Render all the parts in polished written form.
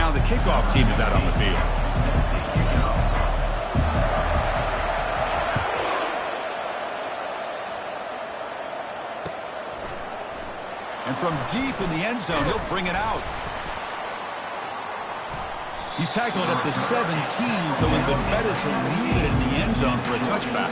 now the kickoff team is out on the field. And from deep in the end zone, he'll bring it out. He's tackled at the 17, so it would have been better to leave it in the end zone for a touchback.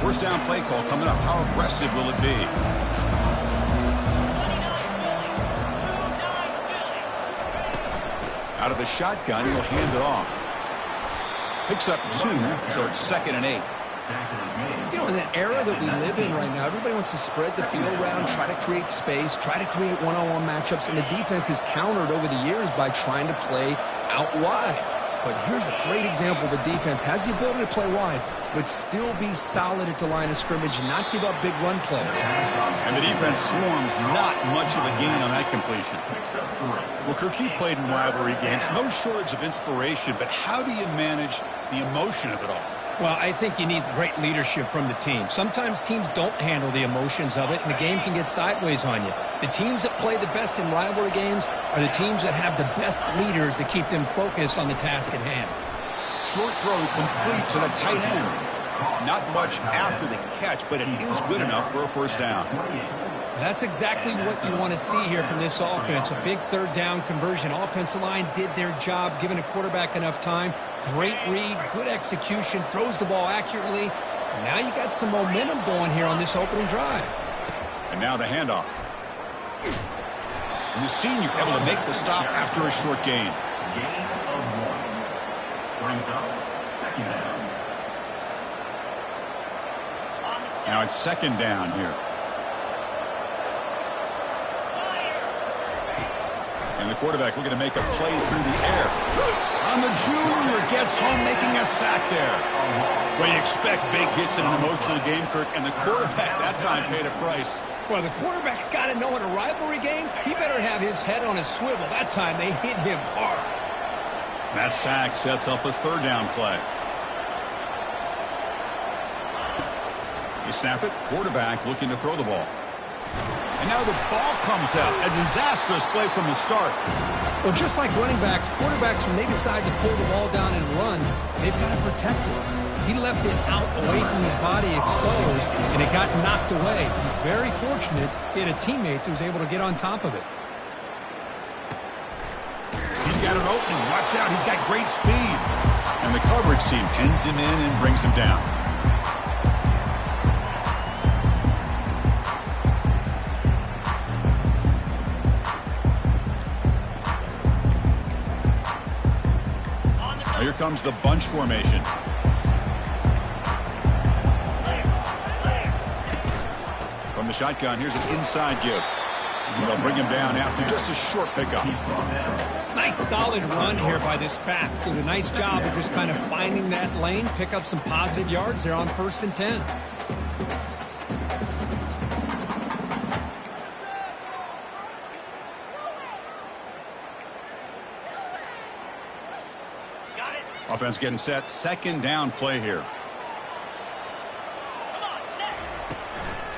First down play call coming up. How aggressive will it be? Out of the shotgun, he'll hand it off. Picks up 2, so it's 2nd and 8. You know, in that era that we live in right now, everybody wants to spread the field around, try to create space, try to create one-on-one matchups, and the defense is countered over the years by trying to play out wide. But here's a great example. The defense has the ability to play wide, but still be solid at the line of scrimmage and not give up big run plays. And the defense swarms not much of a gain on that completion. Well, Kirky played in rivalry games. No shortage of inspiration, but how do you manage the emotion of it all? Well, I think you need great leadership from the team. Sometimes teams don't handle the emotions of it, and the game can get sideways on you. The teams that play the best in rivalry games are the teams that have the best leaders to keep them focused on the task at hand. Short throw complete to the tight end. Not much after the catch, but it is good enough for a first down. That's exactly what you want to see here from this offense. A big third down conversion. Offensive line did their job, giving a quarterback enough time. Great read, good execution, throws the ball accurately. And now you got some momentum going here on this opening drive. And now the handoff. And the senior able to make the stop after a short gain. Now it's 2nd down here. And the quarterback looking to make a play through the air. And the junior gets home, making a sack there. Well, you expect big hits in an emotional game, Kirk, and the quarterback that time paid a price. Well, the quarterback's got to know in a rivalry game, he better have his head on a swivel. That time they hit him hard. That sack sets up a 3rd down play. You snap it, quarterback looking to throw the ball. And now the ball comes out. A disastrous play from the start. Well, just like running backs, quarterbacks, when they decide to pull the ball down and run, they've got to protect it. He left it out away from his body exposed, and it got knocked away. He's very fortunate he had a teammate who was able to get on top of it. He's got an opening. Watch out. He's got great speed. And the coverage team pins him in and brings him down. Here comes the bunch formation. From the shotgun, here's an inside give. And they'll bring him down after just a short pickup. Nice solid run here by this back. Did a nice job of just kind of finding that lane, pick up some positive yards there on 1st and 10. Offense getting set. 2nd down play here.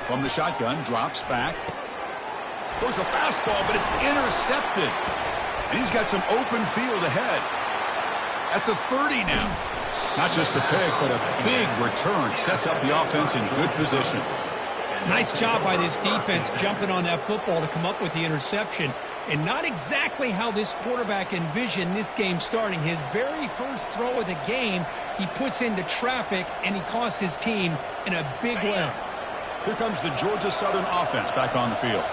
From the shotgun, drops back. Throws a fastball, but it's intercepted. And he's got some open field ahead. At the 30 now. Not just the pick, but a big return. Sets up the offense in good position. Nice job by this defense jumping on that football to come up with the interception. And not exactly how this quarterback envisioned this game starting. His very first throw of the game, he puts into traffic, and he costs his team in a big way. Here comes the Georgia Southern offense back on the field.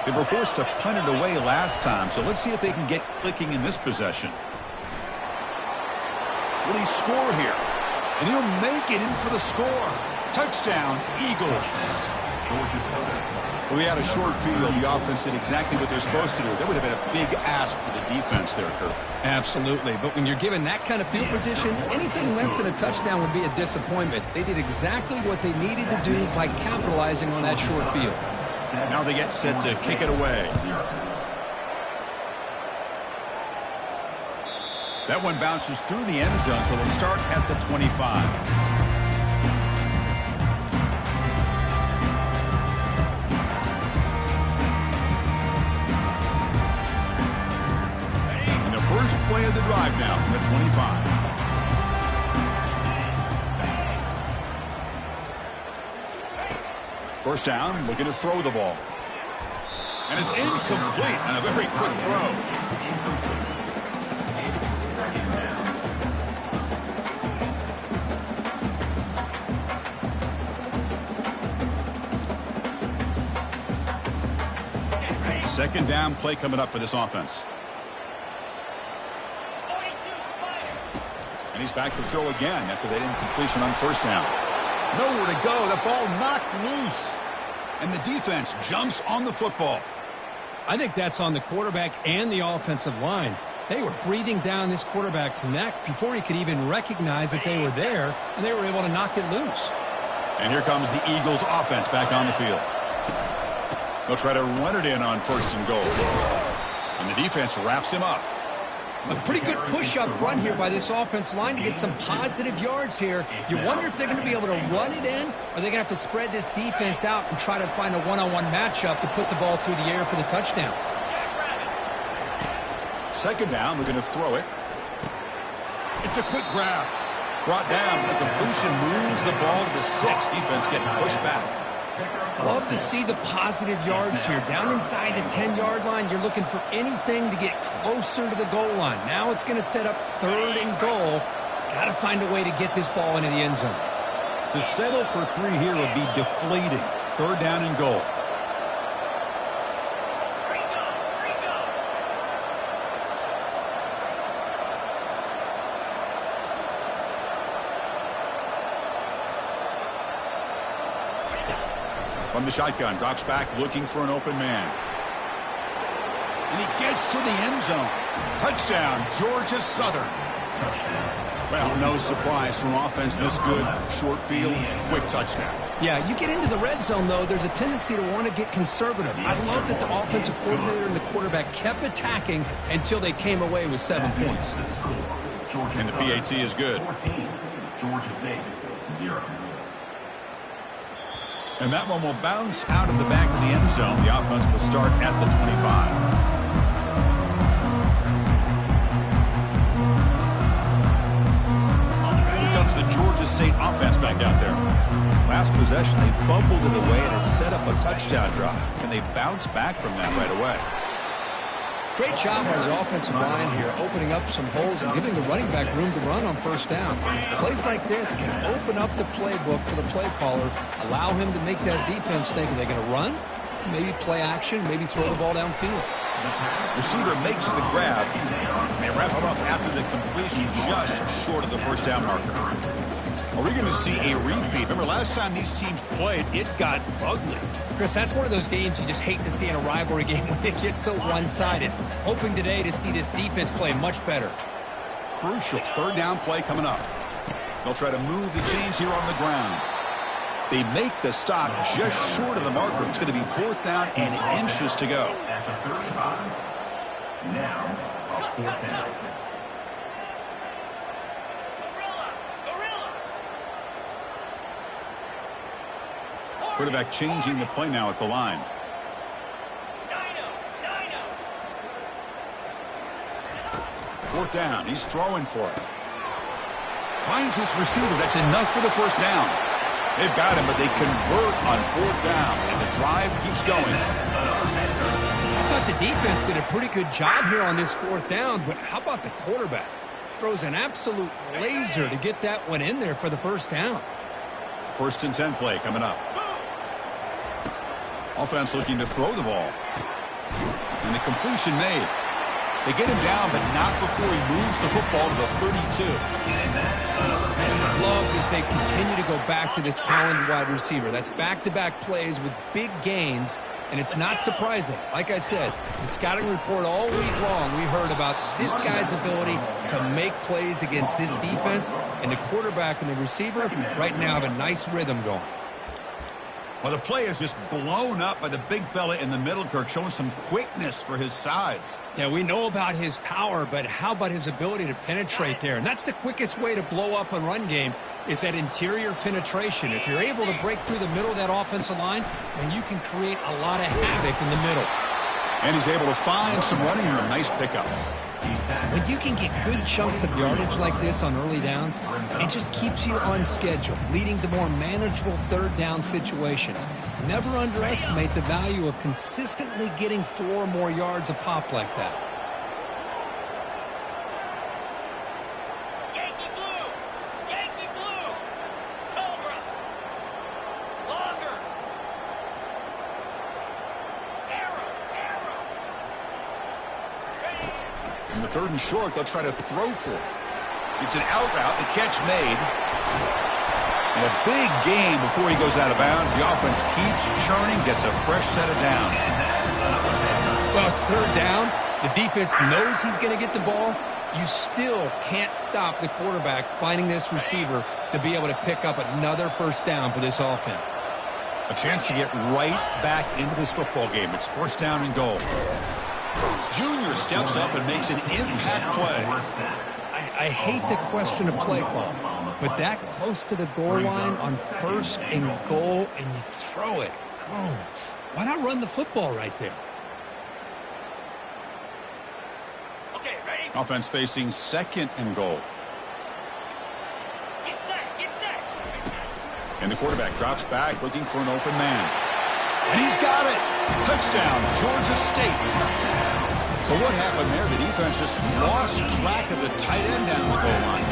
They were forced to punt it away last time, so let's see if they can get clicking in this possession. Will he score here? And he'll make it in for the score. Touchdown, Eagles. Well, we had a short field. The offense did exactly what they're supposed to do. That would have been a big ask for the defense there, Kirk. Absolutely. But when you're given that kind of field position, anything less than a touchdown would be a disappointment. They did exactly what they needed to do by capitalizing on that short field. Now they get set to kick it away. That one bounces through the end zone, so they'll start at the 25. First play of the drive now from the 25. First down, looking to throw the ball. And it's incomplete on a very quick throw. Second down play coming up for this offense. And he's back to throw again after that incompletion on first down. Nowhere to go. The ball knocked loose. And the defense jumps on the football. I think that's on the quarterback and the offensive line. They were breathing down this quarterback's neck before he could even recognize that they were there, and they were able to knock it loose. And here comes the Eagles offense back on the field. They'll try to run it in on first and goal. And the defense wraps him up. A pretty good push up front here by this offense line to get some positive yards here. You wonder if they're going to be able to run it in, or they're going to have to spread this defense out and try to find a one-on-one matchup to put the ball through the air for the touchdown. Second down, we're going to throw it. It's a quick grab. Brought down, the completion moves the ball to the 6. Defense getting pushed back. I love to see the positive yards here. Down inside the 10-yard line, you're looking for anything to get closer to the goal line. Now it's going to set up third and goal. Got to find a way to get this ball into the end zone. To settle for 3 here would be deflating. Third down and goal. From the shotgun, drops back looking for an open man. And he gets to the end zone. Touchdown, Georgia Southern. Well, no surprise from offense this good. Short field, quick touchdown. Yeah, you get into the red zone, though, there's a tendency to want to get conservative. I love that the offensive coordinator and the quarterback kept attacking until they came away with 7 points. And the PAT is good. Georgia State, 0. And that one will bounce out of the back of the end zone. The offense will start at the 25. Here comes the Georgia State offense back out there. Last possession, they fumbled it away and it set up a touchdown drive. And they bounce back from that right away. Great job by the offensive line here, opening up some holes and giving the running back room to run on first down. Plays like this can open up the playbook for the play caller, allow him to make that defense think, are they going to run? Maybe play action, maybe throw the ball downfield. Receiver makes the grab. They wrap it up after the completion just short of the first down marker. Are we going to see a repeat? Remember, last time these teams played, it got ugly. Chris, that's one of those games you just hate to see in a rivalry game when it gets so one-sided. Hoping today to see this defense play much better. Crucial third down play coming up. They'll try to move the chains here on the ground. They make the stop just short of the marker. It's going to be fourth down and inches to go. At the 35. Now, a fourth down. Quarterback changing the play now at the line. Fourth down. He's throwing for it. Finds his receiver. That's enough for the first down. They've got him, but they convert on fourth down, and the drive keeps going. I thought the defense did a pretty good job here on this fourth down, but how about the quarterback? Throws an absolute laser to get that one in there for the first down. First and 10 play coming up. Offense looking to throw the ball. And the completion made. They get him down, but not before he moves the football to the 32. I love that they continue to go back to this talented wide receiver. That's back-to-back plays with big gains, and it's not surprising. Like I said, the scouting report all week long, we heard about this guy's ability to make plays against this defense, and the quarterback and the receiver right now have a nice rhythm going. Well, the play is just blown up by the big fella in the middle, Kirk, showing some quickness for his size. Yeah, we know about his power, but how about his ability to penetrate there? And that's the quickest way to blow up a run game is that interior penetration. If you're able to break through the middle of that offensive line, then you can create a lot of havoc in the middle. And he's able to find some running room. Nice pickup. When you can get good chunks of yardage like this on early downs, it just keeps you on schedule, leading to more manageable third down situations. Never underestimate the value of consistently getting 4 or more yards a pop like that. Yankee Blue! Yankee Blue! Cobra! Longer! Arrow! In the 3rd and short, they'll try to throw for it. It's an out route. The catch made. And a big gain before he goes out of bounds. The offense keeps churning, gets a fresh set of downs. Well, it's 3rd down. The defense knows he's going to get the ball. You still can't stop the quarterback finding this receiver to be able to pick up another 1st down for this offense. A chance to get right back into this football game. It's 1st down and goal. Junior steps up and makes an impact play. I hate to question a play call, but that close to the goal line on 1st and goal, and you throw it. Oh, why not run the football right there? Okay, ready? Offense facing 2nd and goal. Get set! Get set! And the quarterback drops back looking for an open man. And he's got it! Touchdown, Georgia State. So what happened there? The defense just lost track of the tight end down the goal line.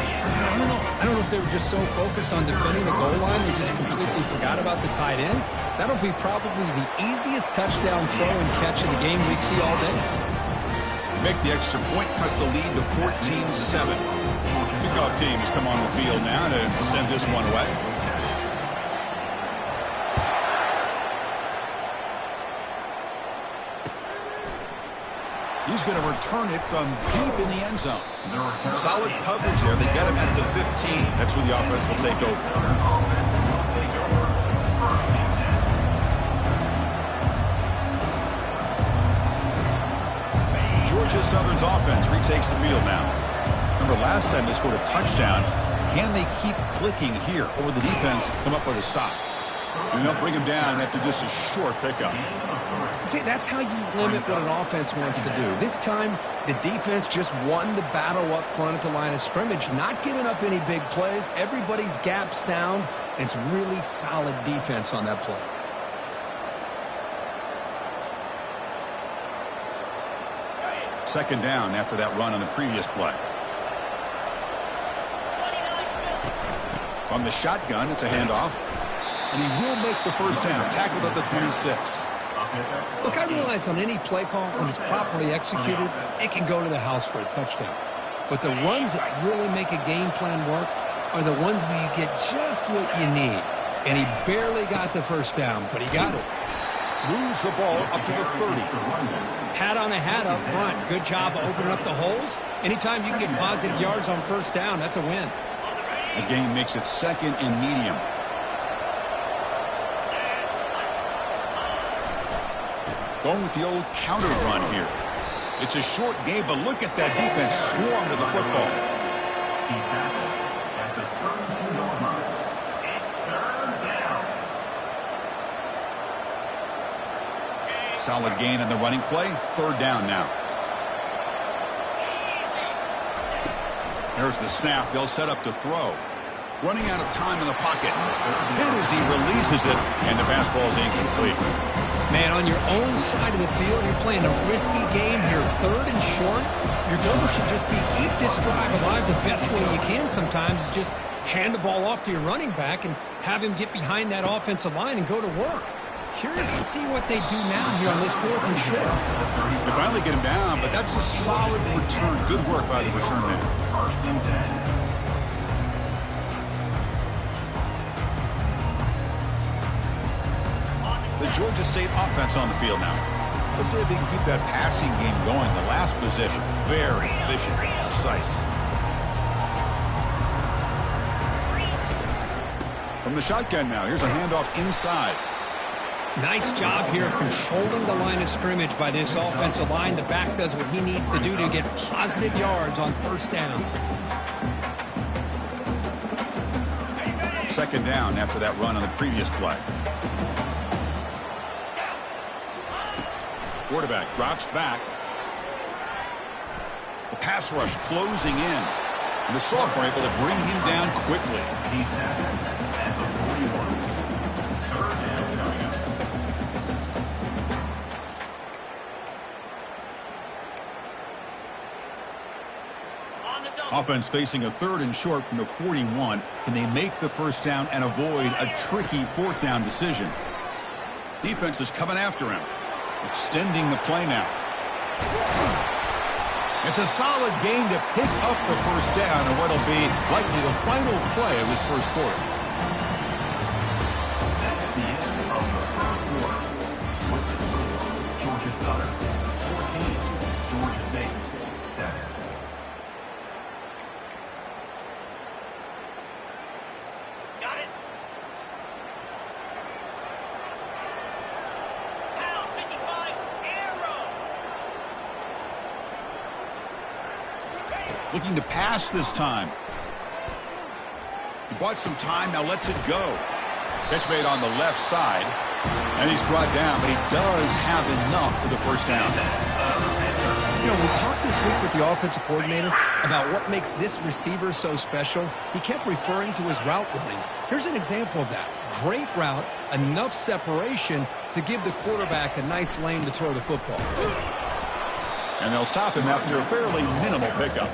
I don't know if they were just so focused on defending the goal line they just completely forgot about the tight end. That'll be probably the easiest touchdown throw and catch of the game we see all day. Make the extra point, cut the lead to 14-7. Kickoff team has come on the field now to send this one away. He's going to return it from deep in the end zone. Solid coverage there. They get him at the 15. That's where the offense will take over. Georgia Southern's offense retakes the field now. Remember, last time they scored a touchdown. Can they keep clicking here, or will the defense come up with a stop? And they'll bring him down after just a short pickup. See, that's how you limit what an offense wants to do. This time, the defense just won the battle up front at the line of scrimmage, not giving up any big plays. Everybody's gap sound, and it's really solid defense on that play. Second down after that run on the previous play. From the shotgun, it's a handoff. And he will make the 1st down. Tackled at the 26. Look, I realize on any play call, when it's properly executed, it can go to the house for a touchdown. But the runs that really make a game plan work are the ones where you get just what you need. And he barely got the 1st down, but he got it. Moves the ball up to the 30. Hat on a hat up front. Good job of opening up the holes. Anytime you can get positive yards on 1st down, that's a win. The game makes it 2nd and medium. Going with the old counter run here. It's a short game, but look at that defense swarm to the football. He's tackled at the 32-yard line. It's 3rd down. Solid gain on the running play. 3rd down now. There's the snap. They'll set up to throw. Running out of time in the pocket. Hit as he releases it, and the pass ball is incomplete. Man, on your own side of the field, you're playing a risky game here. 3rd and short. Your goal should just be keep this drive alive the best way you can sometimes is just hand the ball off to your running back and have him get behind that offensive line and go to work. Curious to see what they do now here on this 4th and short. They finally get him down, but that's a solid return. Good work by the return man. The Georgia State offense on the field now. Let's see if they can keep that passing game going. The last possession, very efficient, precise. From the shotgun now, here's a handoff inside. Nice job here of controlling the line of scrimmage by this offensive line. The back does what he needs to do to get positive yards on first down. Second down after that run on the previous play. Quarterback drops back. The pass rush closing in. And the Salk were able to bring him down quickly. He's tackled at the 41. Third down coming up. On the double. Offense facing a 3rd and short from the 41. Can they make the first down and avoid a tricky 4th down decision? Defense is coming after him. Extending the play now. It's a solid game to pick up the first down in what will be likely the final play of this first quarter. That's the end of the first quarter. With the score, Georgia Southern 14, Georgia State 7. Got it. Pound 55. Arrow. Looking to pass this time. He bought some time, now lets it go. Catch made on the left side. And he's brought down, but he does have enough for the first down. You know, we talked this week with the offensive coordinator about what makes this receiver so special. He kept referring to his route running. Here's an example of that. Great route, enough separation to give the quarterback a nice lane to throw the football. And they'll stop him after a fairly minimal pickup.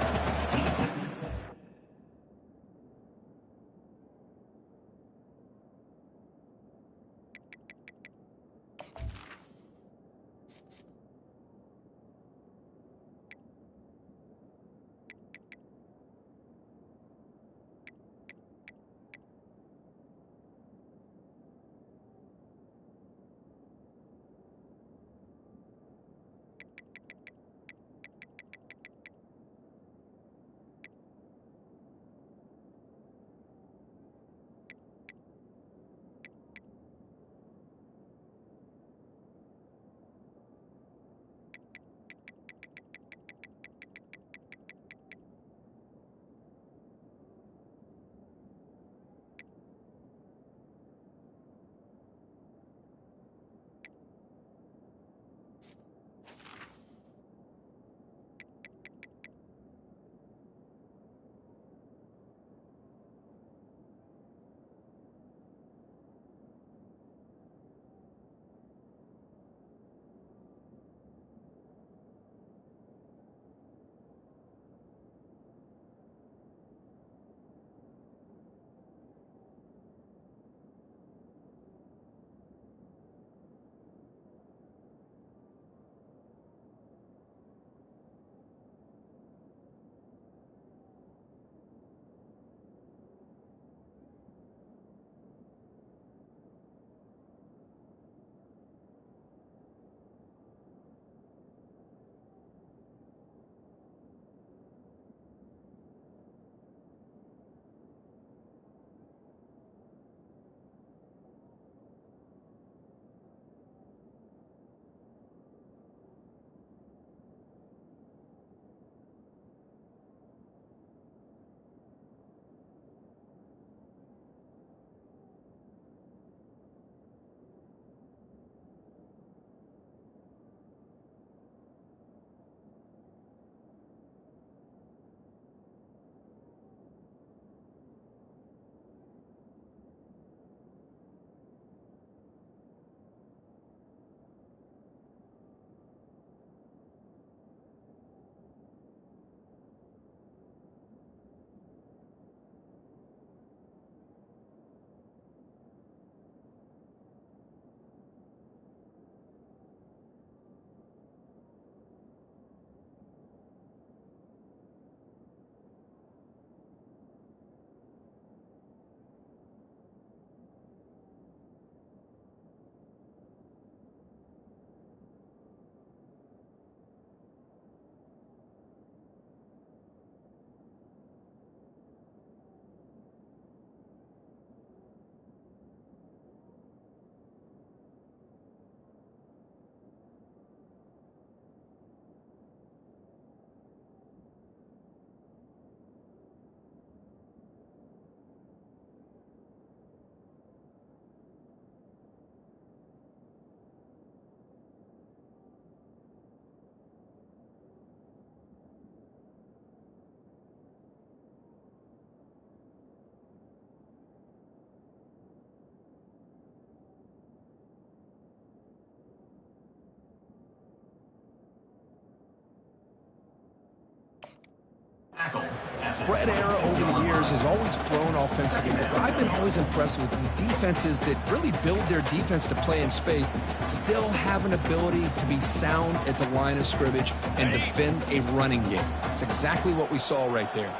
spread era over the years has always grown offensively, but I've been always impressed with defenses that really build their defense to play in space, still have an ability to be sound at the line of scrimmage and defend a running game. It's exactly what we saw right there.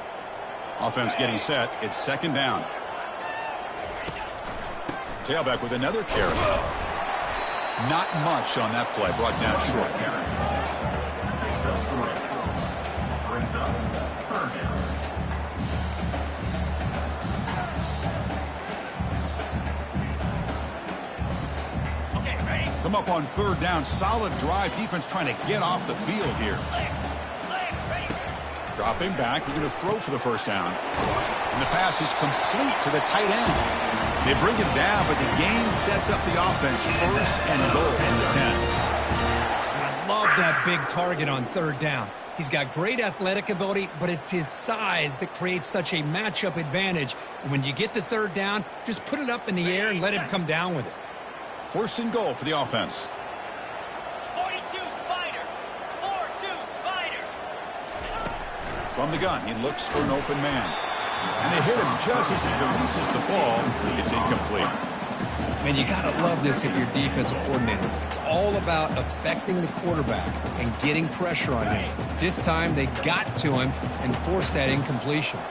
Offense getting set. It's second down. Tailback with another carry. Not much on that play. Brought down short. Brings up third down. Okay, ready? Come up on third down. Solid drive. Defense trying to get off the field here. Ready? Dropping back. They're going to throw for the first down. And the pass is complete to the tight end. They bring it down, but the game sets up the offense. First and goal from the 10. And I love that big target on third down. He's got great athletic ability, but it's his size that creates such a matchup advantage. And when you get to third down, just put it up in the air and let him come down with it. First and goal for the offense. 42 Spider. 4-2 Spider. From the gun, he looks for an open man. And they hit him just as he releases the ball. It's incomplete. Man, you got to love this if you're defensive coordinator. It's all about affecting the quarterback and getting pressure on him. This time, they got to him and forced that incompletion.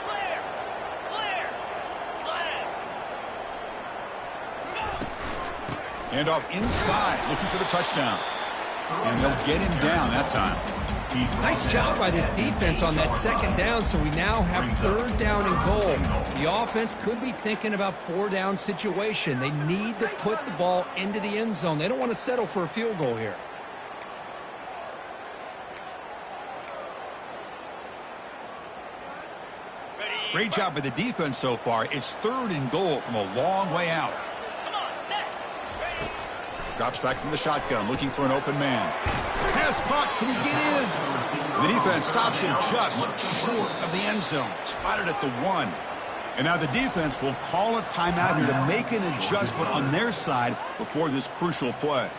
Clear. Flag. And off inside, looking for the touchdown. And they'll get him down that time. Nice job by this defense on that second down, so we now have third down and goal. The offense could be thinking about four-down situation. They need to put the ball into the end zone. They don't want to settle for a field goal here. Great job by the defense so far. It's third and goal from a long way out. Come on, set. Ready. Drops back from the shotgun, looking for an open man. Pass caught. Can he get in? The defense stops him just short of the end zone. Spotted at the 1. And now the defense will call a timeout here to make an adjustment on their side before this crucial play.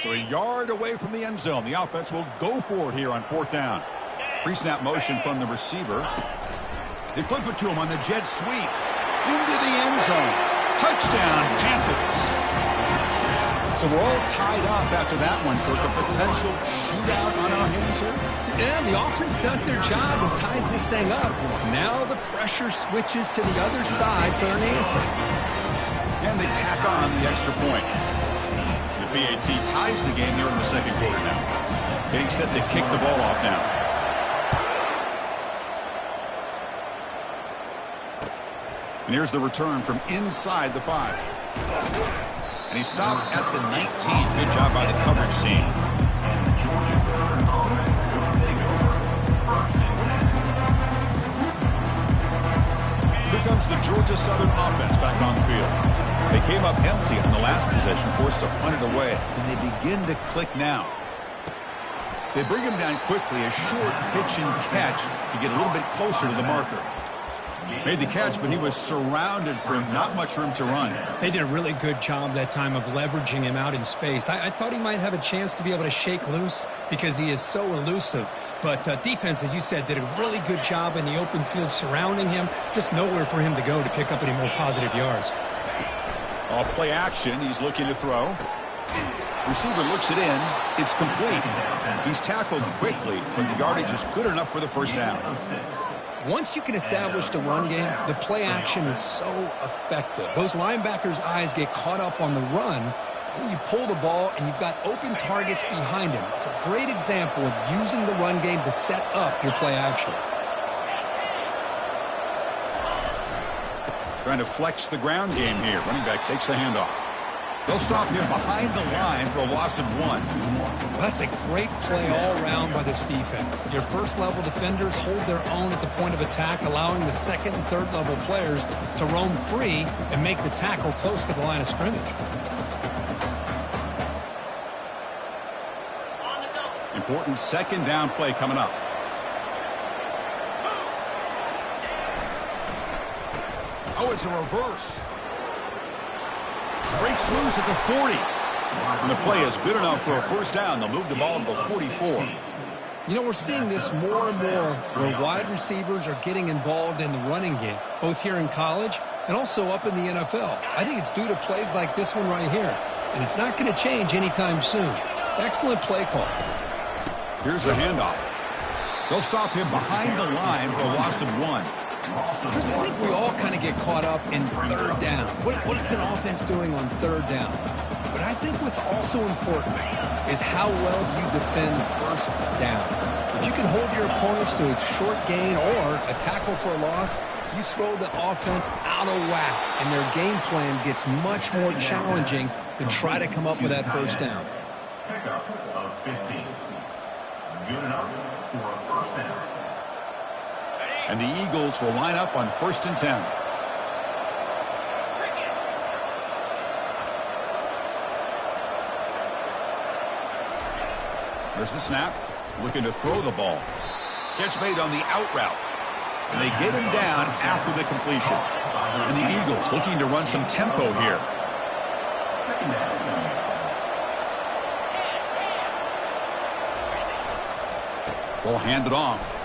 So a yard away from the end zone. The offense will go for it here on fourth down. Pre-snap motion from the receiver. They flip it to him on the jet sweep. Into the end zone. Touchdown, Panthers. So we're all tied up after that one for a potential shootout on our hands here. And the offense does their job and ties this thing up. Now the pressure switches to the other side for an answer. And they tack on the extra point. PAT ties the game here in the second quarter now. Getting set to kick the ball off now. And here's the return from inside the 5. And he stopped at the 19. Good job by the coverage team. Here comes the Georgia Southern offense back on the field. They came up empty on the last possession, forced to punt it away. And they begin to click now. They bring him down quickly, a short pitch and catch to get a little bit closer to the marker. Made the catch, but he was surrounded for not much room to run. They did a really good job that time of leveraging him out in space. I thought he might have a chance to be able to shake loose because he is so elusive. But defense, as you said, did a really good job in the open field surrounding him. Just nowhere for him to go to pick up any more positive yards. Off play action, he's looking to throw. Receiver looks it in. It's complete. He's tackled quickly, but the yardage is good enough for the first down. Once you can establish the run game, the play action is so effective. Those linebackers' eyes get caught up on the run, and you pull the ball, and you've got open targets behind him. It's a great example of using the run game to set up your play action. Trying to flex the ground game here. Running back takes the handoff. They'll stop him behind the line for a loss of 1. That's a great play all around by this defense. Your first-level defenders hold their own at the point of attack, allowing the second and third-level players to roam free and make the tackle close to the line of scrimmage. Important second down play coming up. Oh, it's a reverse. Breaks loose at the 40. And the play is good enough for a first down. They'll move the ball to the 44. You know, we're seeing this more and more where wide receivers are getting involved in the running game, both here in college and also up in the NFL. I think it's due to plays like this one right here, and it's not going to change anytime soon. Excellent play call. Here's the handoff. They'll stop him behind the line for a loss of 1. Chris, I think we all kind of get caught up in third down. What is an offense doing on third down? But I think what's also important is how well you defend first down. If you can hold your opponents to a short gain or a tackle for a loss, you throw the offense out of whack, and their game plan gets much more challenging to try to come up with that first down. Pickup of 15. Good enough for a first down. And the Eagles will line up on 1st and 10. There's the snap. Looking to throw the ball. Catch made on the out route. And they get him down after the completion. And the Eagles looking to run some tempo here. Second down. They'll hand it off.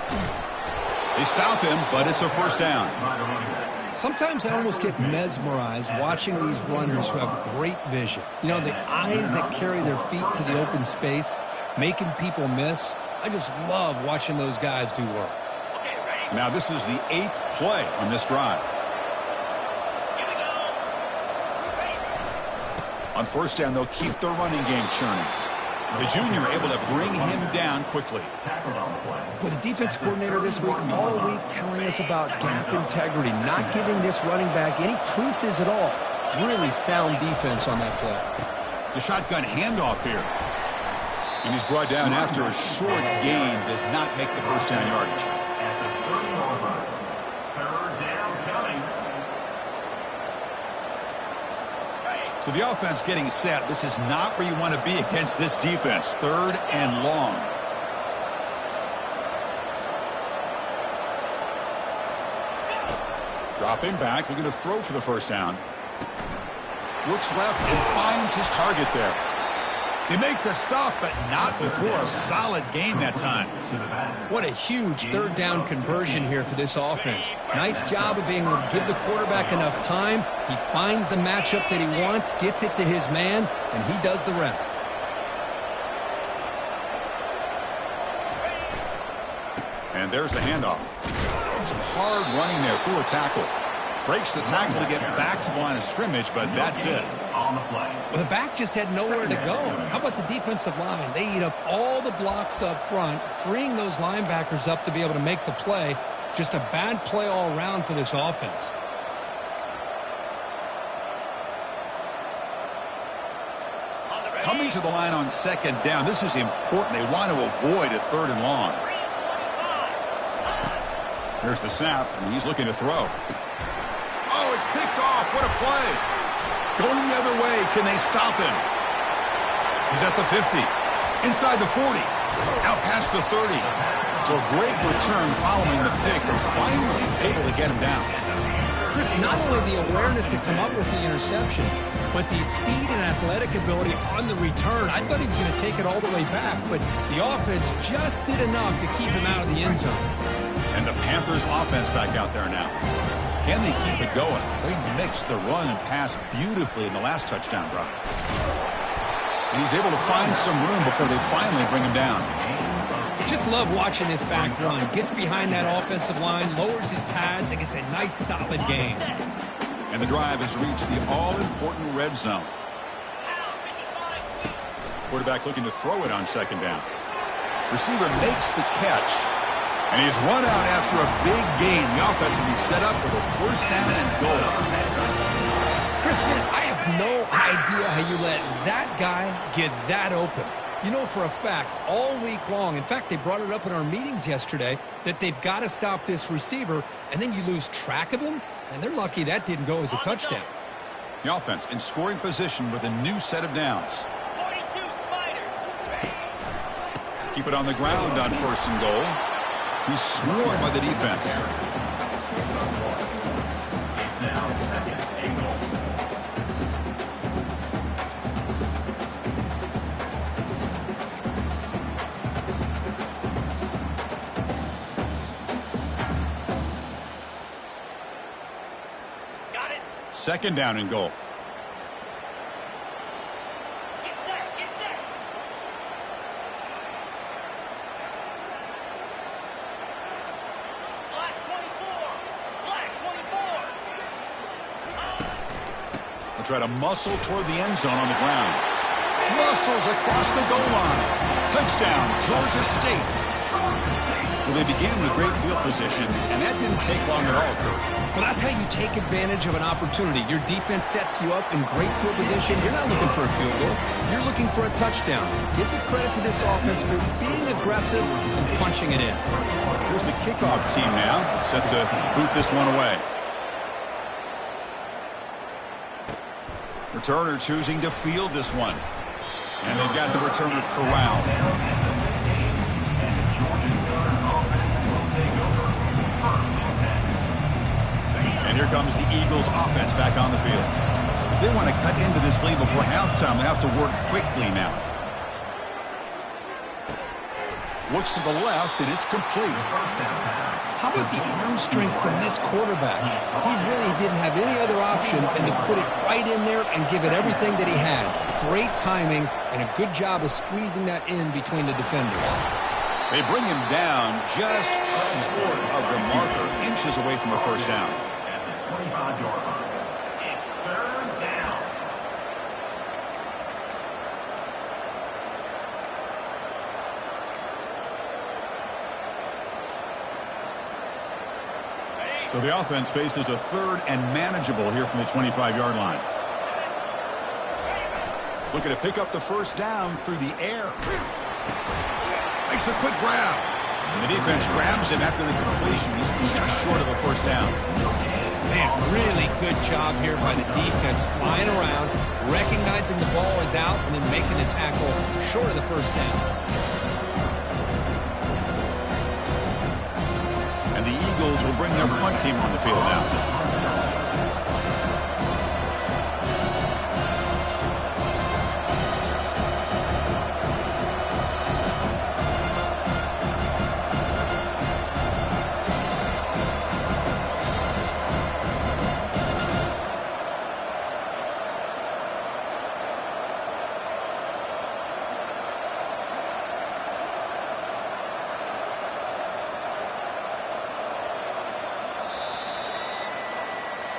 They stop him, but it's a first down. Sometimes I almost get mesmerized watching these runners who have great vision. You know, the eyes that carry their feet to the open space, making people miss. I just love watching those guys do work. Now this is the 8th play on this drive. On first down, they'll keep their running game churning. The junior able to bring him down quickly. With the defense coordinator this week, all week telling us about gap integrity, not giving this running back any creases at all. Really sound defense on that play. The shotgun handoff here. And he's brought down after a short gain. Does not make the first down yardage. At the 30-yard line. Third down coming. So the offense getting set. This is not where you want to be against this defense. 3rd and long. Dropping back. Looking to throw for the first down. Looks left and finds his target there. They make the stop, but not before a solid gain that time. What a huge third down conversion here for this offense. Nice job of being able to give the quarterback enough time. He finds the matchup that he wants, gets it to his man, and he does the rest. And there's the handoff. Some hard running there through a tackle. Breaks the tackle to get back to the line of scrimmage, but that's it. On the play. Well, the back just had nowhere to go. How about the defensive line? They eat up all the blocks up front, freeing those linebackers up to be able to make the play. Just a bad play all around for this offense. Coming to the line on second down. This is important. They want to avoid a 3rd and long. Here's the snap, and he's looking to throw. Oh, it's picked off. What a play. Going the other way. Can they stop him? He's at the 50. Inside the 40. Out past the 30. So a great return following the pick. They're finally able to get him down. Chris, not only the awareness to come up with the interception, but the speed and athletic ability on the return. I thought he was going to take it all the way back, but the offense just did enough to keep him out of the end zone. And the Panthers offense back out there now. Can they keep it going? They mixed the run and pass beautifully in the last touchdown drive. And he's able to find some room before they finally bring him down. Just love watching this back run. Gets behind that offensive line, lowers his pads, and gets a nice solid gain. And the drive has reached the all-important red zone. Quarterback looking to throw it on second down. Receiver makes the catch. And he's run out after a big gain. The offense will be set up with a first down and goal. Chris, man, I have no idea how you let that guy get that open. You know for a fact, all week long, in fact, they brought it up in our meetings yesterday, that they've got to stop this receiver, and then you lose track of him, and they're lucky that didn't go as a touchdown. The offense in scoring position with a new set of downs. 42 Spider. Keep it on the ground on 1st and goal. He's swarmed by the defense. It's now 2nd and goal. Got it. 2nd down and goal. Get set. Get set. Black 24. Black 24. They'll try to muscle toward the end zone on the ground. Muscles across the goal line. Touchdown, Georgia State. Well, they began with great field position, and that didn't take long at all, Kurt. Well, that's how you take advantage of an opportunity. Your defense sets you up in great field position. You're not looking for a field goal. You're looking for a touchdown. Give the credit to this offense for being aggressive and punching it in. Here's the kickoff team now, set to boot this one away. Returner choosing to field this one. And they've got the returner corralled. And here comes the Eagles offense back on the field. If they want to cut into this lead before halftime, they have to work quickly now. Looks to the left, and it's complete. How about the arm strength from this quarterback? He really didn't have any other option than to put it right in there and give it everything that he had. Great timing and a good job of squeezing that in between the defenders. They bring him down just short of the marker, inches away from a 1st down. At the 25-yard line. It's 3rd down. So the offense faces a 3rd and manageable here from the 25-yard line. Looking to pick up the 1st down through the air. Makes a quick grab. And the defense grabs him after the completion. He's just short of a 1st down. Man, really good job here by the defense, flying around, recognizing the ball is out, and then making the tackle short of the 1st down. And the Eagles will bring their punt team on the field now.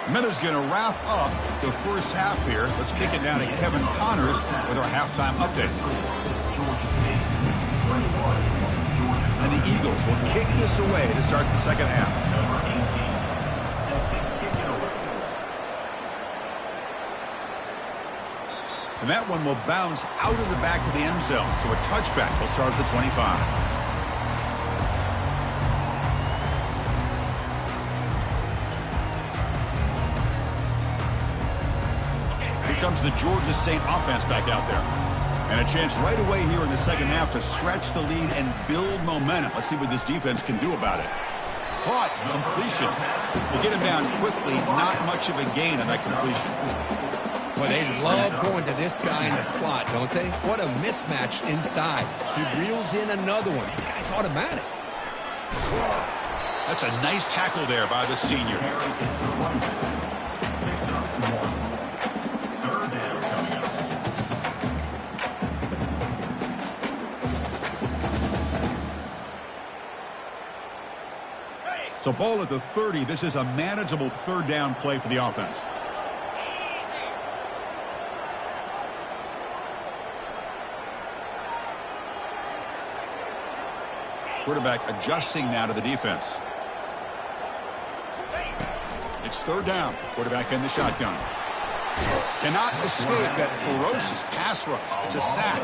Miller's going to wrap up the 1st half here. Let's kick it down to Kevin Connors with our halftime update. And the Eagles will kick this away to start the 2nd half. And that one will bounce out of the back of the end zone. So a touchback will start at the 25. Comes the Georgia State offense back out there. And a chance right away here in the 2nd half to stretch the lead and build momentum. Let's see what this defense can do about it. Caught, completion. They get him down quickly, not much of a gain on that completion. Well, they love going to this guy in the slot, don't they? What a mismatch inside. He reels in another one. This guy's automatic. That's a nice tackle there by the senior. So ball at the 30. This is a manageable 3rd down play for the offense. Quarterback adjusting now to the defense. It's 3rd down. Quarterback in the shotgun. Cannot escape that ferocious pass rush. It's a sack.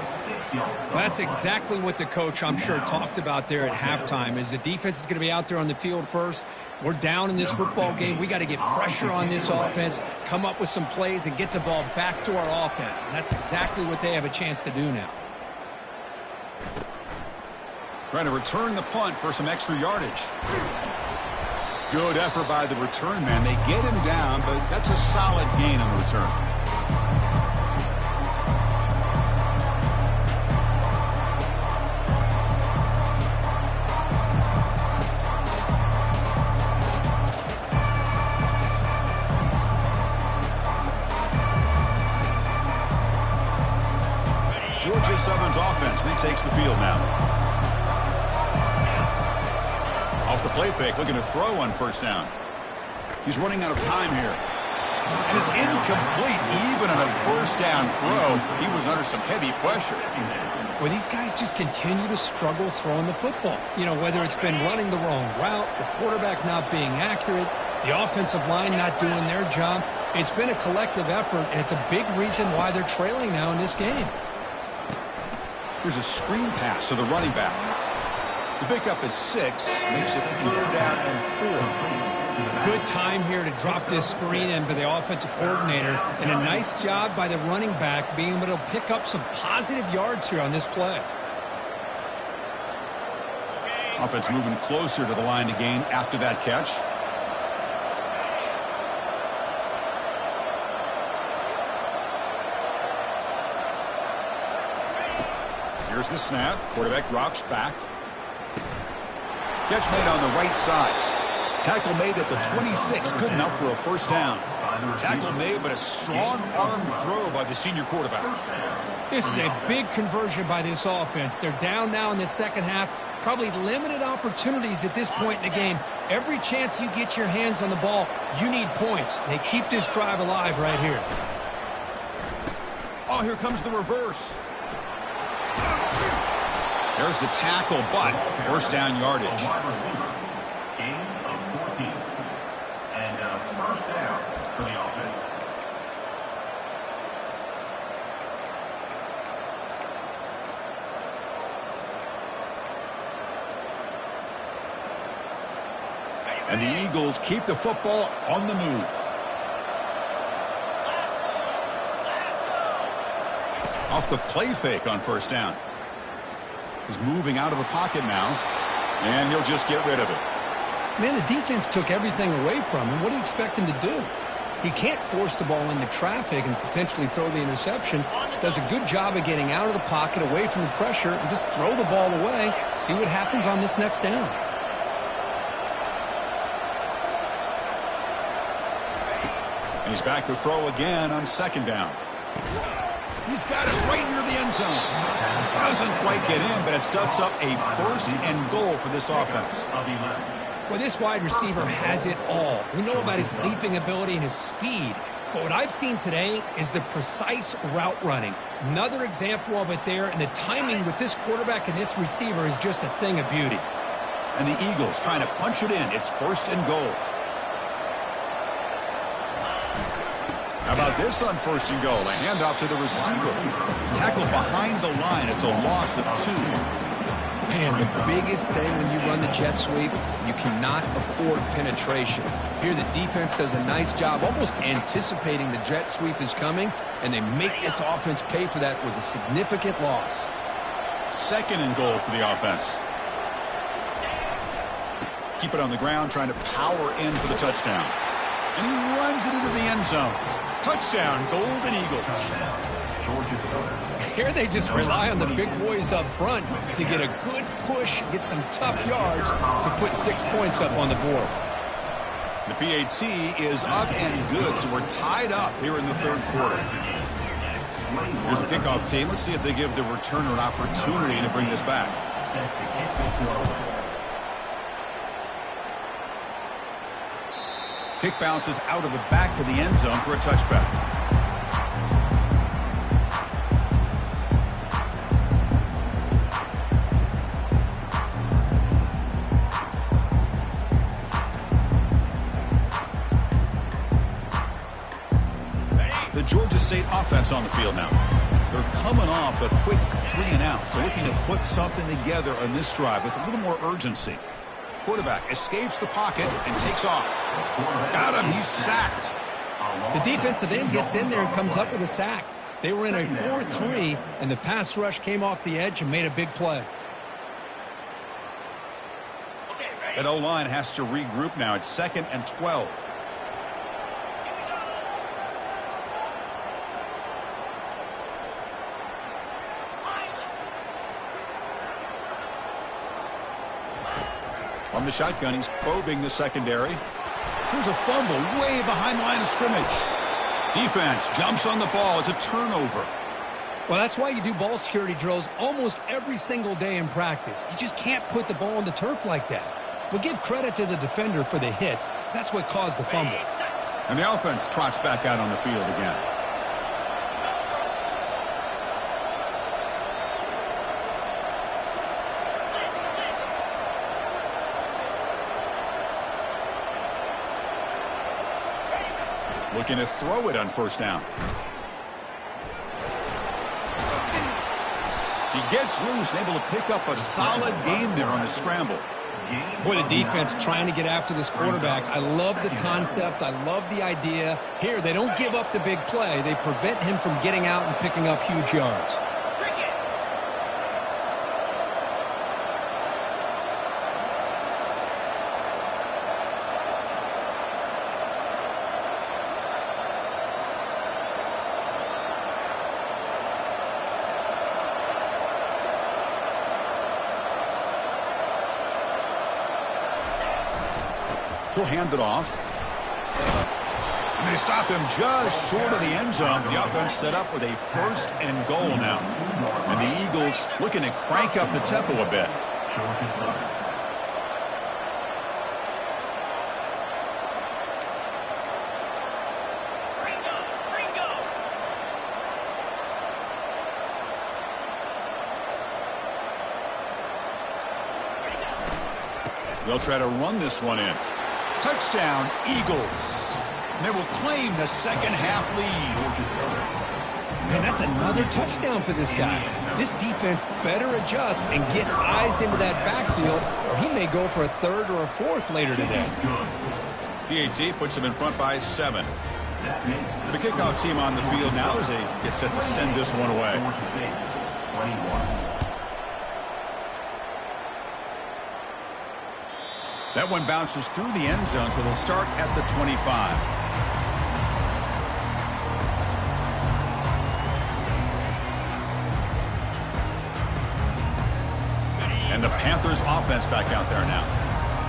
Well, that's exactly what the coach, I'm sure, talked about there at halftime, is the defense is going to be out there on the field first. We're down in this football game. We got to get pressure on this offense, come up with some plays, and get the ball back to our offense. And that's exactly what they have a chance to do now. Trying to return the punt for some extra yardage. Good effort by the return man. They get him down, but that's a solid gain on the return. Georgia Southern's offense retakes the field now. Off the play fake, looking to throw on first down. He's running out of time here. And it's incomplete, even on a first down throw. He was under some heavy pressure. Well, these guys just continue to struggle throwing the football. You know, whether it's been running the wrong route, the quarterback not being accurate, the offensive line not doing their job. It's been a collective effort, and it's a big reason why they're trailing now in this game. Here's a screen pass to the running back. The pickup is 6, makes it 3rd down and 4. Good time here to drop this screen in for the offensive coordinator, and a nice job by the running back being able to pick up some positive yards here on this play. Offense moving closer to the line to gain after that catch. Here's the snap. Quarterback drops back. Catch made on the right side. Tackle made at the 26. Good enough for a first down. Tackle made, but a strong arm throw by the senior quarterback. This is a big conversion by this offense. They're down now in the second half. Probably limited opportunities at this point in the game. Every chance you get your hands on the ball, you need points. They keep this drive alive right here. Oh, here comes the reverse. There's the tackle, but first down yardage. Wide receiver, gain of 14. And first down for the offense. And the Eagles keep the football on the move. Off the play fake on first down. He's moving out of the pocket now, and he'll just get rid of it. Man, the defense took everything away from him. What do you expect him to do? He can't force the ball into traffic and potentially throw the interception. Does a good job of getting out of the pocket, away from the pressure, and just throw the ball away. See what happens on this next down. And he's back to throw again on second down. He's got it right near the end zone. Doesn't quite get in, but it sets up a 1st and goal for this offense. Well, this wide receiver has it all. We know about his leaping ability and his speed. But what I've seen today is the precise route running. Another example of it there, and the timing with this quarterback and this receiver is just a thing of beauty. And the Eagles trying to punch it in. It's 1st and goal. How about this on 1st and goal? A handoff to the receiver. Tackled behind the line. It's a loss of 2. Man, the biggest thing when you run the jet sweep, you cannot afford penetration. Here the defense does a nice job almost anticipating the jet sweep is coming, and they make this offense pay for that with a significant loss. 2nd and goal for the offense. Keep it on the ground, trying to power in for the touchdown. And he runs it into the end zone. Touchdown, Golden Eagles. Georgia Southern. Here they just rely on the big boys up front to get a good push, get some tough yards to put 6 points up on the board. The PAT is up and good, so we're tied up here in the 3rd quarter. Here's the kickoff team. Let's see if they give the returner an opportunity to bring this back. Set to kick this one. Kick bounces out of the back of the end zone for a touchback. The Georgia State offense on the field now. They're coming off a quick 3 and out, so looking to put something together on this drive with a little more urgency. Quarterback escapes the pocket and takes off. Got him. He's sacked. The defensive end gets in there and comes up with a sack. They were in a 4-3, and the pass rush came off the edge and made a big play. That O-line has to regroup now. It's 2nd and 12. On the shotgun, he's probing the secondary. Here's a fumble way behind the line of scrimmage. Defense jumps on the ball. It's a turnover. Well, that's why you do ball security drills almost every single day in practice. You just can't put the ball on the turf like that. But give credit to the defender for the hit, because that's what caused the fumble. And the offense trots back out on the field again. Looking to throw it on first down. He gets loose and able to pick up a solid gain there on the scramble. Boy, the defense trying to get after this quarterback. I love the concept. I love the idea. Here, they don't give up the big play. They prevent him from getting out and picking up huge yards. He'll hand it off. And they stop him just short of the end zone. The offense set up with a 1st and goal now. And the Eagles looking to crank up the tempo a bit. They'll try to run this one in. Touchdown, Eagles. And they will claim the second half lead. Man, that's another touchdown for this guy. This defense better adjust and get eyes into that backfield, or he may go for a 3rd or a 4th later today. PAT puts them in front by 7. The kickoff team on the field now as they get set to send this one away. 21. That one bounces through the end zone, so they'll start at the 25. And the Panthers offense back out there now.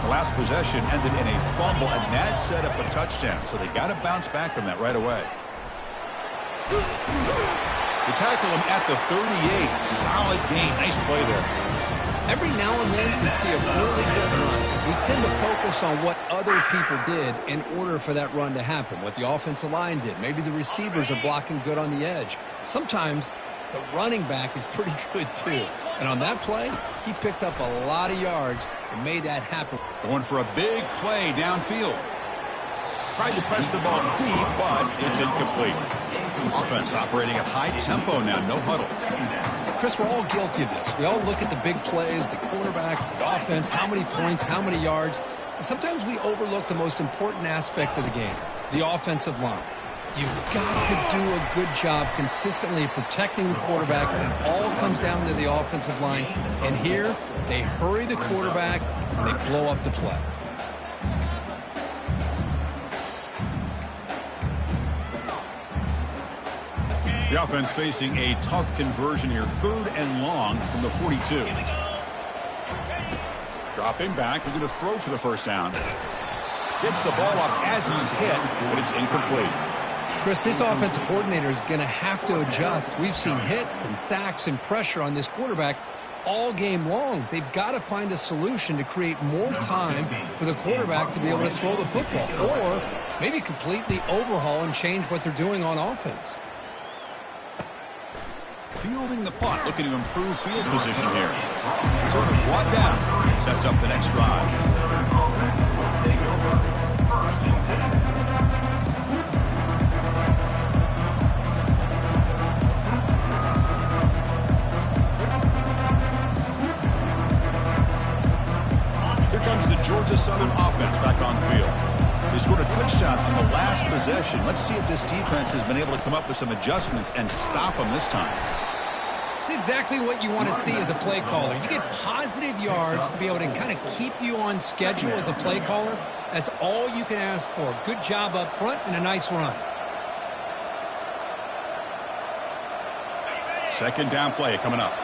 The last possession ended in a fumble, and that set up a touchdown, so they got to bounce back from that right away. They tackle him at the 38. Solid gain. Nice play there. Every now and then we see a really good run. We tend to focus on what other people did in order for that run to happen, what the offensive line did. Maybe the receivers are blocking good on the edge. Sometimes the running back is pretty good too. And on that play, he picked up a lot of yards and made that happen. Going for a big play downfield. Tried to press the ball deep, but it's incomplete. Offense operating at high tempo now, no huddle. Chris, we're all guilty of this. We all look at the big plays, the quarterbacks, the offense, how many points, how many yards. And sometimes we overlook the most important aspect of the game, the offensive line. You've got to do a good job consistently protecting the quarterback, and it all comes down to the offensive line. And here, they hurry the quarterback, and they blow up the play. The offense facing a tough conversion here. 3rd and long from the 42. Dropping back. They're going to throw for the first down. Gets the ball up as he's hit, but it's incomplete. Chris, this offensive coordinator is going to have to adjust. We've seen hits and sacks and pressure on this quarterback all game long. They've got to find a solution to create more time for the quarterback to be able to throw the football, or maybe completely overhaul and change what they're doing on offense. Fielding the punt, looking to improve field position here. Sort of brought down. Sets up the next drive. Here comes the Georgia Southern offense back on the field. They scored a touchdown on the last possession. Let's see if this defense has been able to come up with some adjustments and stop them this time. That's exactly what you want to see as a play caller. You get positive yards to be able to kind of keep you on schedule as a play caller. That's all you can ask for. Good job up front and a nice run. Second down play coming up.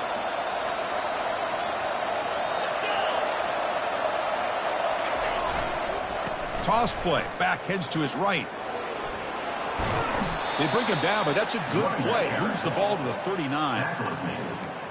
Toss play. Back heads to his right. They bring him down, but that's a good play. Moves the ball to the 39.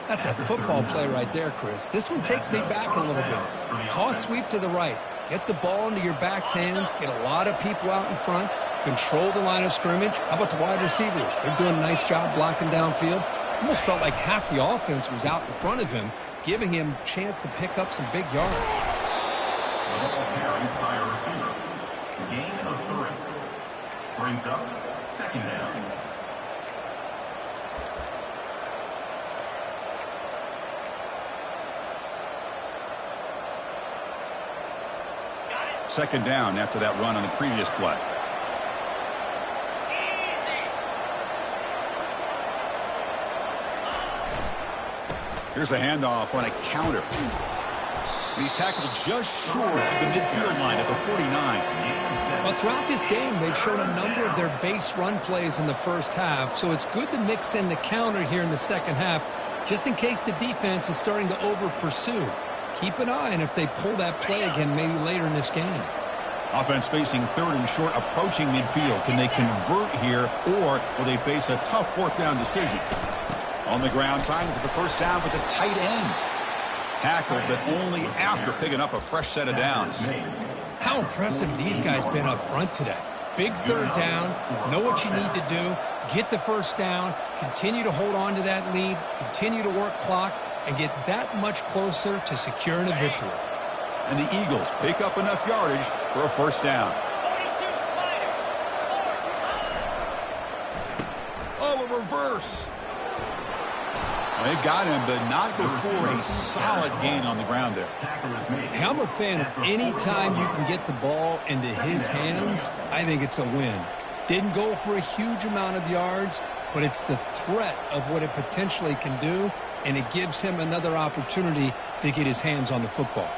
That's a football play right there, Chris. This one takes me back a little bit. Toss sweep to the right. Get the ball into your back's hands. Get a lot of people out in front. Control the line of scrimmage. How about the wide receivers? They're doing a nice job blocking downfield. Almost felt like half the offense was out in front of him, giving him a chance to pick up some big yards. The ball carried by a receiver. Gain of 3. Brings up second down. Second down after that run on the previous play. Here's the handoff on a counter. And he's tackled just short of the midfield line at the 49. Well, throughout this game, they've shown a number of their base run plays in the first half, so it's good to mix in the counter here in the second half, just in case the defense is starting to over-pursue. Keep an eye on if they pull that play again maybe later in this game. Offense facing third and short, approaching midfield. Can they convert here, or will they face a tough fourth down decision? On the ground, trying for the first down with the tight end. Tackled, but only after picking up a fresh set of downs. How impressive these guys been up front today. Big third down, know what you need to do, get the first down, continue to hold on to that lead, continue to work clock, and get that much closer to securing a victory. And the Eagles pick up enough yardage for a first down. Oh, a reverse. Well, they've got him, but not before a solid gain on the ground there. Hey, I'm a fan of any time you can get the ball into his hands, I think it's a win. Didn't go for a huge amount of yards, but it's the threat of what it potentially can do, and it gives him another opportunity to get his hands on the football.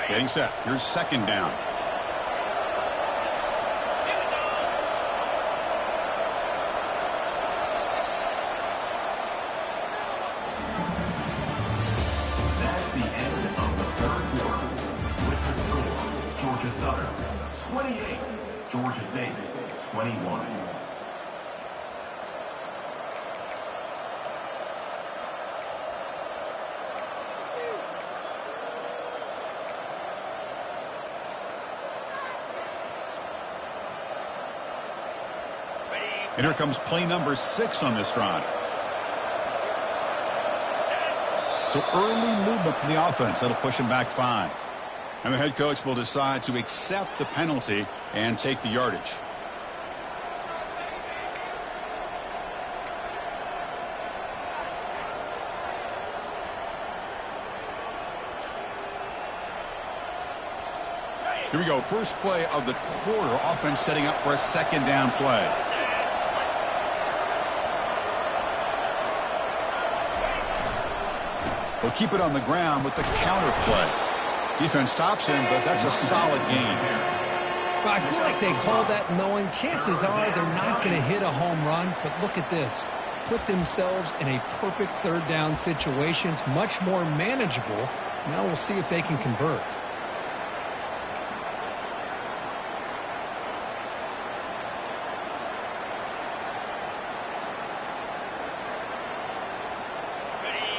Getting set. Here's second down. That's the end of the third quarter. With the score, Georgia Southern 28, Georgia State 21. And here comes play number 6 on this drive. So early movement from the offense. That'll push him back 5. And the head coach will decide to accept the penalty and take the yardage. Here we go. First play of the quarter. Offense setting up for a second down play. They'll keep it on the ground with the counter play. Defense stops him, but that's a solid gain. Well, I feel like they called that knowing chances are they're not going to hit a home run, but look at this. Put themselves in a perfect third down situation. It's much more manageable. Now we'll see if they can convert.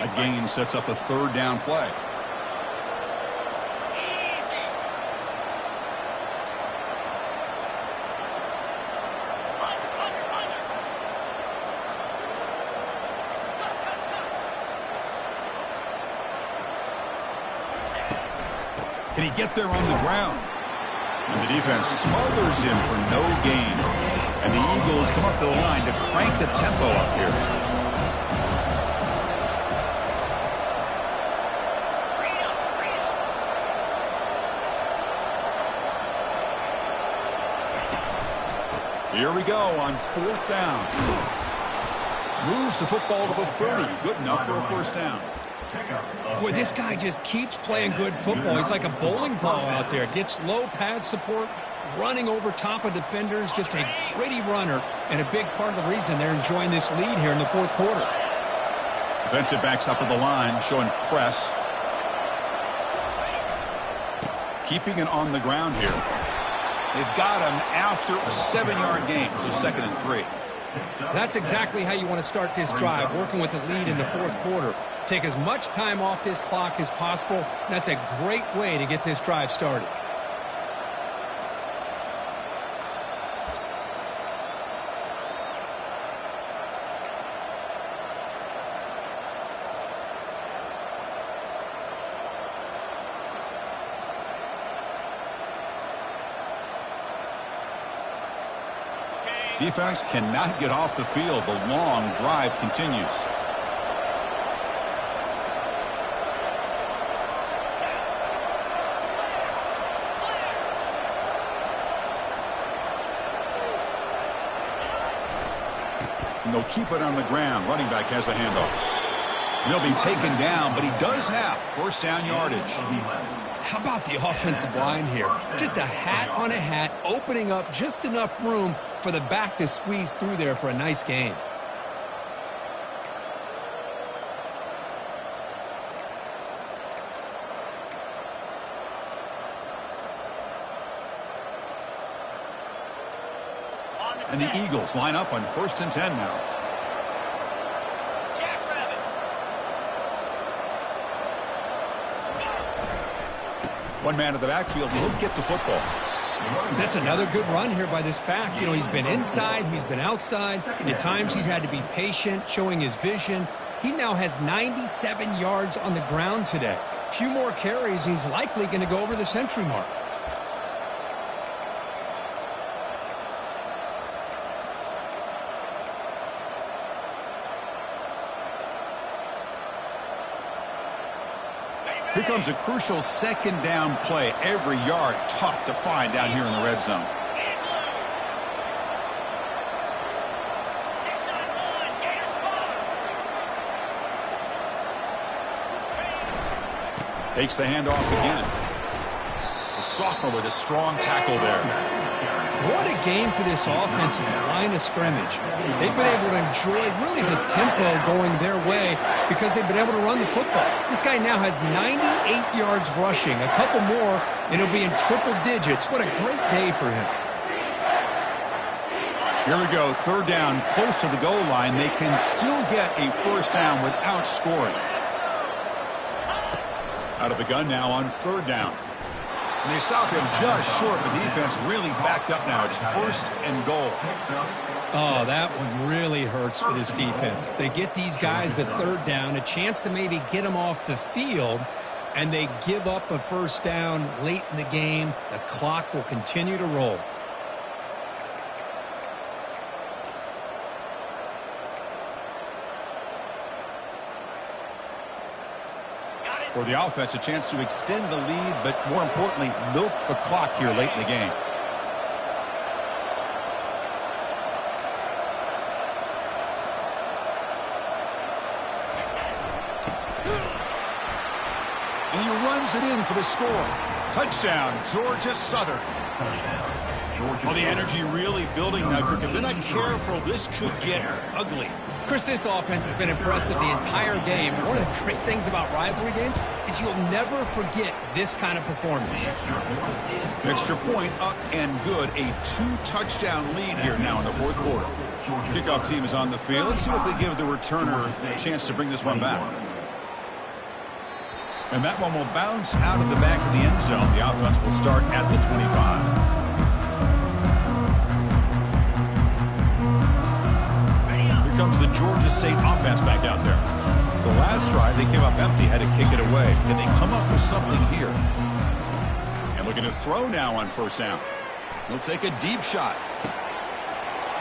A gain sets up a third down play. Can he get there on the ground? And the defense smothers him for no gain. And the Eagles come up to the line to crank the tempo up here. Here we go on 4th down. Moves the football to the 30. Good enough for a first down. Boy, this guy just keeps playing good football. He's like a bowling ball out there. Gets low pad support, running over top of defenders. Just a gritty runner, and a big part of the reason they're enjoying this lead here in the 4th quarter. Defensive backs up at the line, showing press. Keeping it on the ground here. They've got him after a 7-yard gain, so 2nd and 3. That's exactly how you want to start this drive, working with the lead in the 4th quarter. Take as much time off this clock as possible. That's a great way to get this drive started. Defense cannot get off the field. The long drive continues. And they'll keep it on the ground. Running back has the handoff. And he'll be taken down, but he does have first down yardage. How about the offensive line here? Just a hat on a hat, opening up just enough room for the back to squeeze through there for a nice gain. And the Eagles line up on 1st and 10 now. Jackrabbit. One man in the backfield. He'll get the football. That's another good run here by this back. You know, he's been inside, he's been outside. At times he's had to be patient, showing his vision. He now has 97 yards on the ground today. A few more carries, he's likely going to go over the century mark. Here comes a crucial 2nd down play. Every yard tough to find down here in the red zone. 6-9-1. Gators far. Takes the handoff again. The sophomore with a strong tackle there. What a game for this offense at the line of scrimmage. They've been able to enjoy really the tempo going their way because they've been able to run the football. This guy now has 98 yards rushing. A couple more, and he'll be in triple digits. What a great day for him. Here we go. 3rd down, close to the goal line. They can still get a first down without scoring. Out of the gun now on 3rd down. And they stop him just short. The defense really backed up now. It's 1st and goal. Oh, that one really hurts for this defense. They get these guys to 3rd down, a chance to maybe get them off the field, and they give up a first down late in the game. The clock will continue to roll. For the offense, a chance to extend the lead, but more importantly, milk the clock here late in the game. And he runs it in for the score. Touchdown, Georgia Southern. Well, the energy really building now, Kirk. If they're not careful, this could get ugly. Chris, this offense has been impressive the entire game. One of the great things about rivalry games is you'll never forget this kind of performance. Extra point up and good. A 2-touchdown lead here now in the 4th quarter. Kickoff team is on the field. Let's see if they give the returner a chance to bring this one back. And that one will bounce out of the back of the end zone. The offense will start at the 25. Comes the Georgia State offense back out there. The last drive, they came up empty, had to kick it away. Can they come up with something here? And looking to throw now on 1st down. He'll take a deep shot.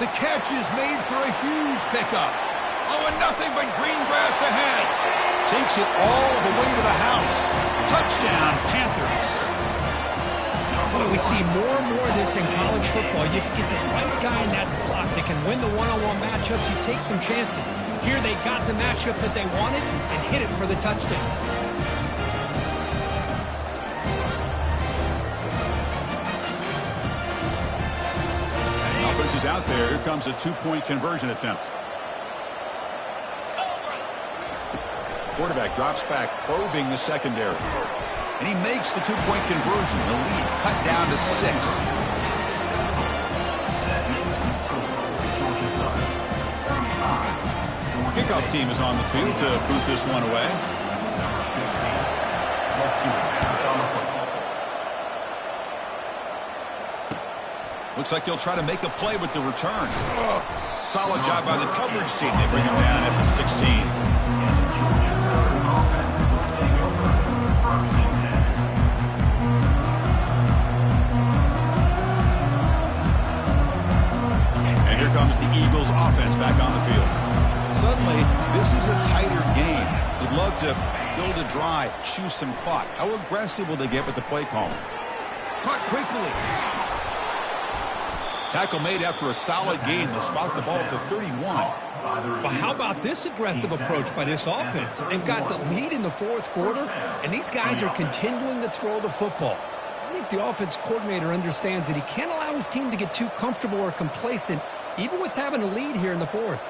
The catch is made for a huge pickup. Oh, and nothing but green grass ahead. Takes it all the way to the house. Touchdown, Panthers. Boy, we see more and more of this in college football. If you get the right guy in that slot that can win the one-on-one matchups, you take some chances. Here they got the matchup that they wanted and hit it for the touchdown. Offense is out there. Here comes a two-point conversion attempt. Quarterback drops back, probing the secondary. And he makes the two-point conversion. The lead cut down to 6. Kickoff team is on the field to boot this one away. Looks like he'll try to make a play with the return. Solid job by the coverage team. They bring him down at the 16. Here comes the Eagles offense back on the field. Suddenly, this is a tighter game. You'd love to build a drive, choose some clock. How aggressive will they get with the play call? Caught quickly. Tackle made after a solid gain. They'll spot the ball at the 31. But how about this aggressive approach by this offense? They've got the lead in the fourth quarter, and these guys are continuing to throw the football. I think the offense coordinator understands that he can't allow his team to get too comfortable or complacent, even with having a lead here in the fourth.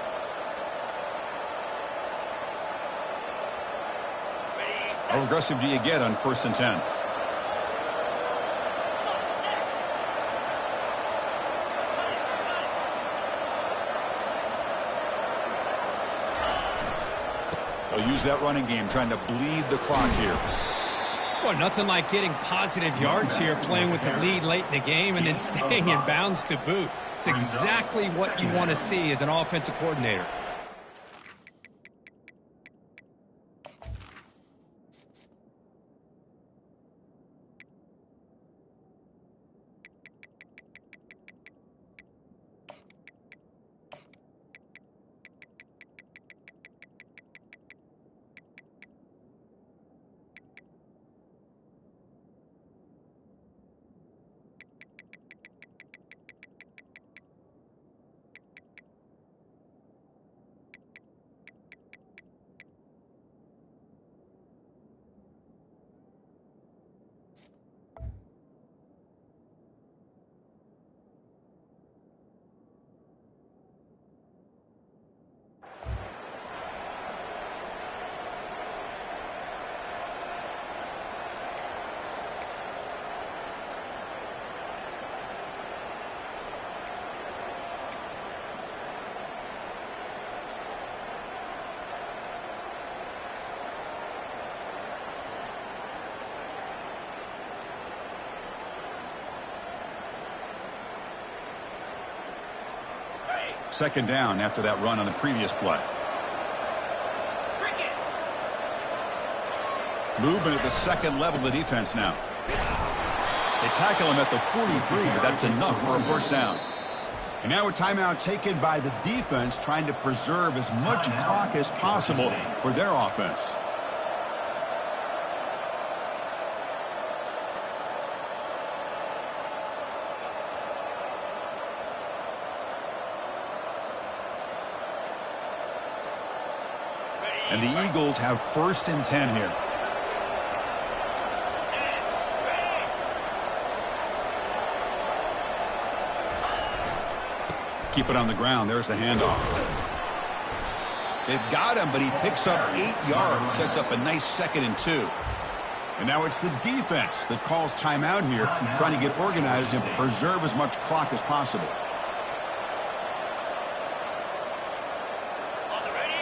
How aggressive do you get on 1st and 10? They'll use that running game, trying to bleed the clock here. Well, nothing like getting positive yards here, playing with the lead late in the game and then staying in bounds to boot. It's exactly what you want to see as an offensive coordinator. Second down after that run on the previous play. Movement at the second level of the defense now. They tackle him at the 43, but that's enough for a first down. And now a timeout taken by the defense, trying to preserve as much clock as possible for their offense. And the Eagles have 1st and 10 here. Keep it on the ground. There's the handoff. They've got him, but he picks up 8 yards, sets up a nice 2nd and 2. And now it's the defense that calls timeout here, trying to get organized and preserve as much clock as possible.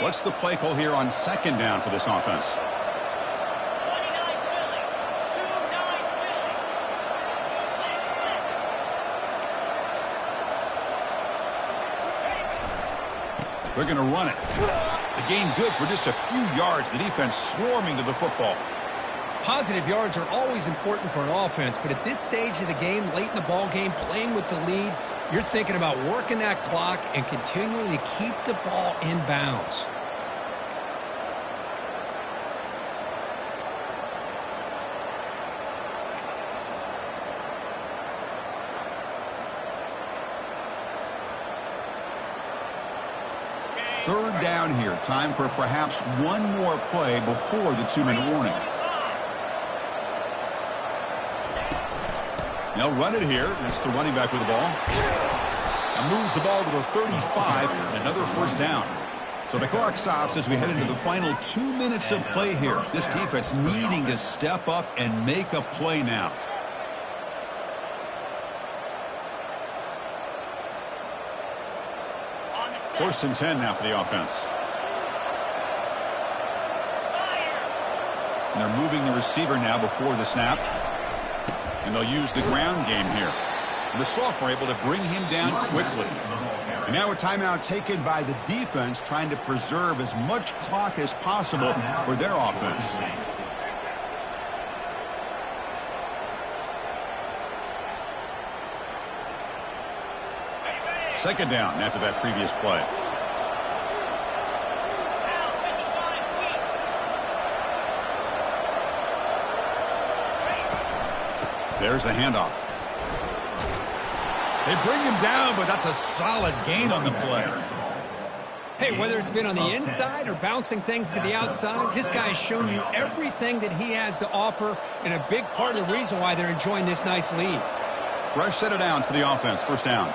What's the play call here on 2nd down for this offense? They're going to run it. The gain good for just a few yards. The defense swarming to the football. Positive yards are always important for an offense, but at this stage of the game, late in the ball game, playing with the lead, you're thinking about working that clock and continuing to keep the ball in bounds. 3rd down here. Time for perhaps one more play before the 2-minute warning. They'll run it here. That's the running back with the ball. And moves the ball to the 35, and another 1st down. So the clock stops as we head into the final 2 minutes of play here. This defense needing to step up and make a play now. First and 10 now for the offense. And they're moving the receiver now before the snap. And they'll use the ground game here. And the sophomore able to bring him down quickly. And now a timeout taken by the defense, trying to preserve as much clock as possible for their offense. Second down after that previous play. There's the handoff. They bring him down, but that's a solid gain on the play. Hey, whether it's been on the inside or bouncing things to the outside, this guy has shown you everything that he has to offer, and a big part of the reason why they're enjoying this nice lead. Fresh set of downs for the offense. First down.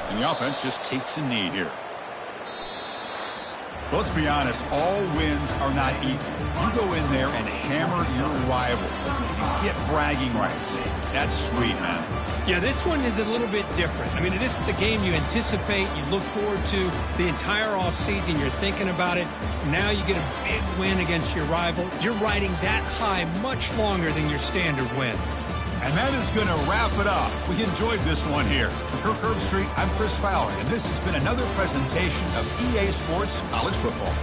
And the offense just takes a knee here. Well, let's be honest, all wins are not easy. You go in there and hammer your rival. You get bragging rights. That's sweet, man. Yeah, this one is a little bit different. I mean, this is a game you anticipate, you look forward to the entire offseason. You're thinking about it. Now you get a big win against your rival. You're riding that high much longer than your standard win. And that is going to wrap it up. We enjoyed this one here. For Kirk Herbstreit, I'm Chris Fowler, and this has been another presentation of EA Sports College Football.